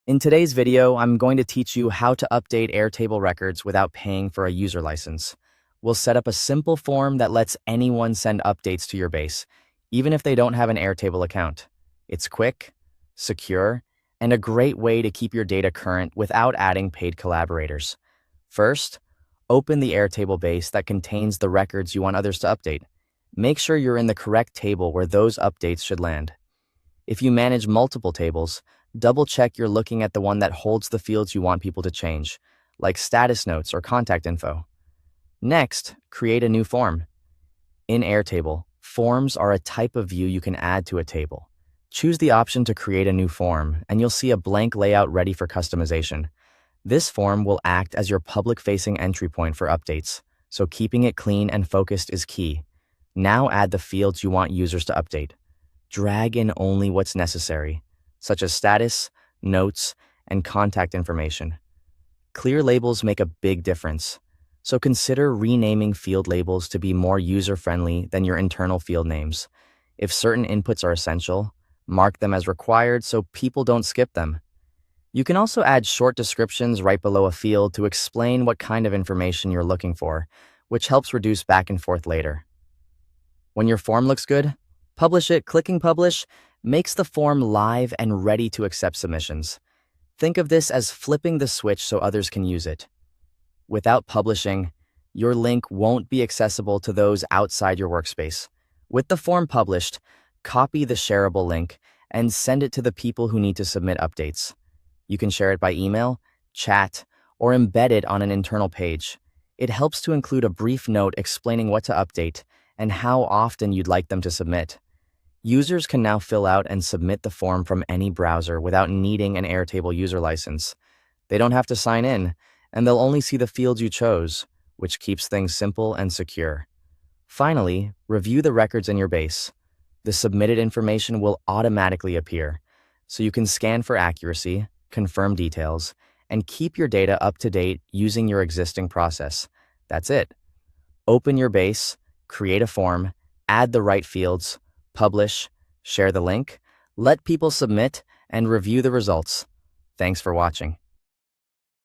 In today's video, I'm going to teach you how to update Airtable records without paying for a user license. We'll set up a simple form that lets anyone send updates to your base, even if they don't have an Airtable account. It's quick, secure, and a great way to keep your data current without adding paid collaborators. First, open the Airtable base that contains the records you want others to update. Make sure you're in the correct table where those updates should land. If you manage multiple tables, double-check you're looking at the one that holds the fields you want people to change, like status notes or contact info. Next, create a new form. In Airtable, forms are a type of view you can add to a table. Choose the option to create a new form, and you'll see a blank layout ready for customization. This form will act as your public-facing entry point for updates, so keeping it clean and focused is key. Now add the fields you want users to update. Drag in only what's necessary, such as status, notes, and contact information. Clear labels make a big difference, so consider renaming field labels to be more user-friendly than your internal field names. If certain inputs are essential, mark them as required so people don't skip them. You can also add short descriptions right below a field to explain what kind of information you're looking for, which helps reduce back and forth later. When your form looks good, publish it. Clicking publish makes the form live and ready to accept submissions. Think of this as flipping the switch so others can use it. Without publishing, your link won't be accessible to those outside your workspace. With the form published, copy the shareable link and send it to the people who need to submit updates. You can share it by email, chat, or embed it on an internal page. It helps to include a brief note explaining what to update and how often you'd like them to submit. Users can now fill out and submit the form from any browser without needing an Airtable user license. They don't have to sign in, and they'll only see the fields you chose, which keeps things simple and secure. Finally, review the records in your base. The submitted information will automatically appear, so you can scan for accuracy, confirm details, and keep your data up to date using your existing process. That's it. Open your base, create a form, add the right fields, publish, share the link, let people submit, and review the results. Thanks for watching.